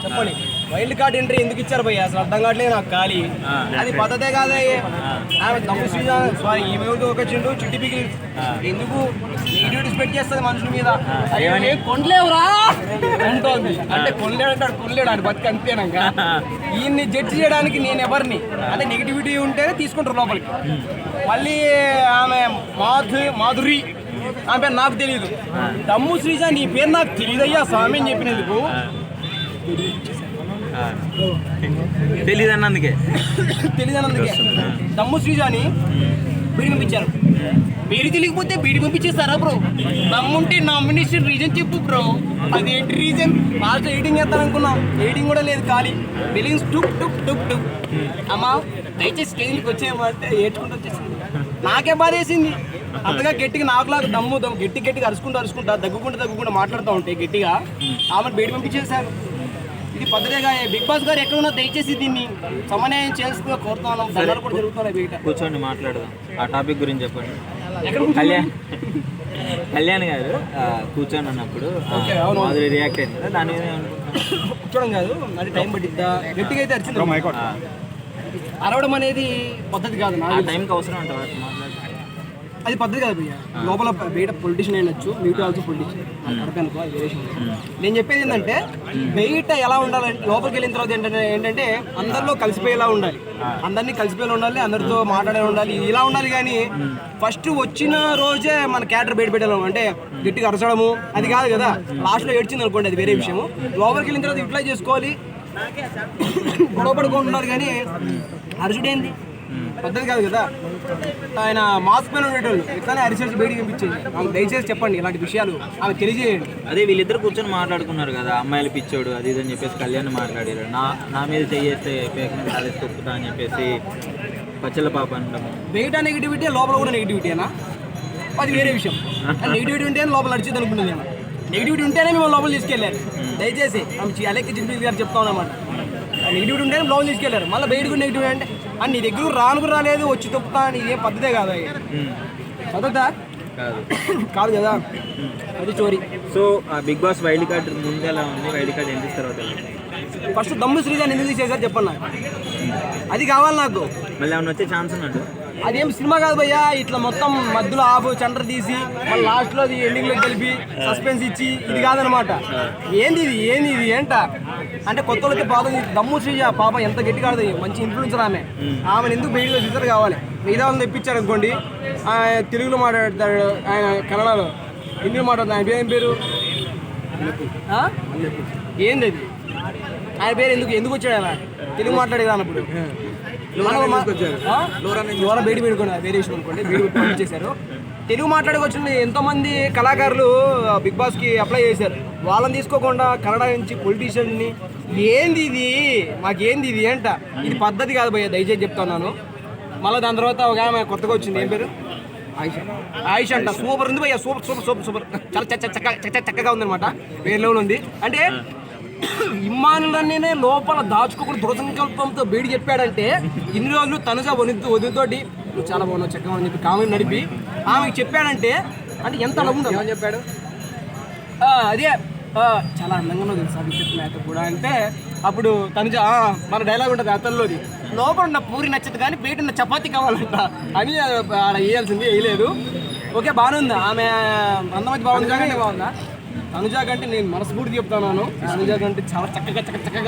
చెప్పండి. Wild card entry ఎందుకు ఇచ్చారు భయ్య? అసలు అర్థం కావట్లేదు నాకు. ఖాళీ అది పద్ధతే కాదయ్యే. ఆమె తమ్ము శ్రీజాన్ సారీ ఈమె ఒక చిండు చిట్టి పికి ఎందుకు నెగిటివిటీ స్ప్రెడ్ చేస్తుంది మనుషుల మీద. అదే కొనలేవురా అంటోంది. అంటే కొనలేడు అంటాడు, కొనలేడు అని బతికి అంతేనాక. ఈయన్ని జడ్జి చేయడానికి నేను ఎవరిని? అంటే నెగిటివిటీ ఉంటేనే తీసుకుంటారు లోపలికి. మళ్ళీ ఆమె మాధురి ఆమె పేరు నాకు తెలియదు. తమ్ము శ్రీజ నీ పేరు నాకు తెలియదయ్యా స్వామి అని చెప్పినందుకు తెలీదన్నందుకే తమ్ము శ్రీజాని బీడి పంపించారు. బీడి తెలియకపోతే బీడి పంపించేస్తారా బ్రో? దమ్ముంటే నామినేషన్ రీజన్ చెప్పు బ్రో. అదేంటి రీజన్? లాస్ట్ ఎయిటింగ్ చేస్తాను అనుకున్నా, ఎయిటింగ్ కూడా లేదు. ఖాళీ బిలింగ్స్ టుక్ టుక్ టుక్ టుక్. అమ్మా దయచేసి స్టేజ్కి వచ్చేయమంటే ఏడ్చుకుంటూ వచ్చేసింది. నాకే బాధ వేసింది. అంతగా గట్టిగా నాకులాగా దమ్ము గట్టిగా అరుచుకుంటా దగ్గుకుంటూ మాట్లాడుతూ ఉంటే గట్టిగా ఆమె బయట పంపించేశారు. ఇది పద్ధతిగా బిగ్ బాస్ గారు ఎక్కడున్నా దయచేసి దీన్ని సమన్వయం చేస్తూ కోరుతున్నాను. ధర్నాలు కూడా జరుగుతున్నాయి బయట. కూర్చోండి మాట్లాడదాం. ఆ టాపిక్ గురించి చెప్పండి. ఎక్కడ కళ్యాణ్ గారు కూర్చొని అన్నప్పుడు మాధురి రియాక్ట్ అయింది కదా, దాని మీద కూర్చోడం కాదు, మరి టైం పట్టిద్దా? గట్టిగా అయితే అరిచింది. అరవడం అనేది పద్ధతి కాదు. ఆ టైంకి అవసరం ఉంటుంది మాట్లాడుతుంది. అది పద్ధతి కాదు భయ్య. లోపల బయట పొలిటీషియన్ అయినచ్చు, మీతో ఆల్సో పొలిటీషియన్ అనుకో. నేను చెప్పేది ఏంటంటే బయట ఎలా ఉండాలంటే లోపలికి వెళ్ళిన తర్వాత ఏంటంటే అందరిలో కలిసిపోయేలా ఉండాలి, అందరినీ కలిసిపోయేలా ఉండాలి, అందరితో మాట్లాడే ఉండాలి, ఇలా ఉండాలి. కానీ ఫస్ట్ వచ్చిన రోజే మన క్యారెక్టర్ బయట పెట్టాము అంటే గట్టిగా అరచడము అది కాదు కదా. లాస్ట్లో ఏడ్చింది అనుకోండి, అది వేరే విషయము. లోపలికి వెళ్ళిన తర్వాత యూటిలైజ్ చేసుకోవాలి, గొడవ పడుకొని ఉండాలి. కానీ అరచుడేంది పద్ధతి కాదు కదా. ఆయన మాస్క్ పైన ఉండేటోళ్ళు ఎట్లానే అరిసెల్స్ బయటికి పంపించేది. ఆమె దయచేసి చెప్పండి ఇలాంటి విషయాలు ఆమె తెలియజేయండి. అదే వీళ్ళిద్దరు కూర్చొని మాట్లాడుకున్నారు కదా, అమ్మాయిలు పిచ్చోడు అది ఇది అని చెప్పేసి కళ్యాణ్ మాట్లాడారు. నా మీద చేస్తే కాలేజ్ తొక్కుతా అని చెప్పేసి పచ్చల పాప అనడం. బయట నెగిటివిటీ, లోపల కూడా నెగిటివిటీనా? అది వేరే విషయం. నెగిటివిటీ ఉంటేనే లోపల నడిచేది అనుకుంటుంది. నెగిటివిటీ ఉంటేనే మేము లోపల తీసుకెళ్ళారు. దయచేసి అలెక్కి జిల్పి గారు చెప్తా ఉన్నామాట. నెగిటివిటీ ఉంటేనే లోపల తీసుకెళ్లారు. మళ్ళీ బయటకు నెగిటివిటీ అంటే అని నీ దగ్గర రాలేదు వచ్చి తొక్కుతా అని ఏ పద్ధతే కాదు. పద్ధత కాదు కదా, అది చోరీ. So Bigg Boss wild card ముందు ఎలా ఉంది, వైల్డ్ కార్డ్ ఎంట్రీ తర్వాత ఫస్ట్ దమ్ము శ్రీజాన్ ఎందుకు తీసేసారు చెప్పండి నాకు. అది కావాలి నాకు. మళ్ళీ ఏమన్నా వచ్చే ఛాన్స్ ఉన్నాడు. అదేం సినిమా కాదు భయ్యా. ఇట్లా మొత్తం మధ్యలో ఆఫ్ చండ్ర తీసి మళ్ళీ లాస్ట్లో అది ఎండింగ్లో కలిపి సస్పెన్స్ ఇచ్చి ఇది కాదనమాట. ఏంది ఇది ఏంట అంటే కొత్త వాళ్ళకి బాధ. దమ్ము శ్రీజ పాప ఎంత గట్టిగా ఆడుతుంది, మంచి ఇన్ఫ్లుయెన్సర్ ఆమెను ఎందుకు బయటలో తీసారు కావాలి. మిగతా వాళ్ళని తెప్పించారు అనుకోండి, తెలుగులో మాట్లాడతాడు, ఆయన కన్నడలో, హిందీలో మాట్లాడుతాడు. ఆయన పేరు ఏం పేరు? ఏంది అది? ఆయన పేరు ఎందుకు వచ్చాడు? ఆయన తెలుగు మాట్లాడేది అన్నప్పుడు బయట పెట్టుకున్నా వేరే విషయం అనుకోండి. బయట చేశారు. తెలుగు మాట్లాడే వచ్చిన ఎంతోమంది కళాకారులు బిగ్ బాస్కి అప్లై చేశారు. వాళ్ళని తీసుకోకుండా కన్నడ నుంచి పొలిటీషియన్ని ఏంది ఇది, మాకేంది ఇది ఏంట? ఇది పద్ధతి కాదు భయ్య, దయచేసి చెప్తున్నాను. మళ్ళీ దాని తర్వాత ఒక ఆమె కొత్తగా వచ్చింది, ఏం పేరు? ఆయిష అంట. సూపర్ ఉంది భయ్య, సూపర్ చాలా చక్కగా ఉందన్నమాట. వేరే లెవెల్ ఉంది. అంటే ఇమ్మానులనే లోపల దాచుకోకుండా దృఢసంకల్పంతో బయట చెప్పాడంటే ఇన్ని రోజులు తనుజా వదిలితోటి నువ్వు చాలా బాగున్నావు చక్కగా అని చెప్పి కామెంట్ నడిపి ఆమెకి చెప్పాడంటే అంటే ఎంత నవ్వుందో. ఏమని చెప్పాడు? అదే చాలా అందంగా ఉన్నావు తెలుసా వికెట్ మేకప్ కూడా అంటే అప్పుడు తనుజా మన డైలాగ్ ఉంటుంది అతనిలోది, లోపల ఉన్న పూరి నచ్చదు కానీ బయట ఉన్న చపాతీ కావాలంట అని ఆడ వేయాల్సింది, వేయలేదు. ఓకే బాగానే ఉంది. ఆమె అందమైతే బాగుంది కానీ బాగుందా? తనుజా కంటే నేను మనస్ఫూర్తి చెప్తాను, తనుజా కంటే చాలా చక్కగా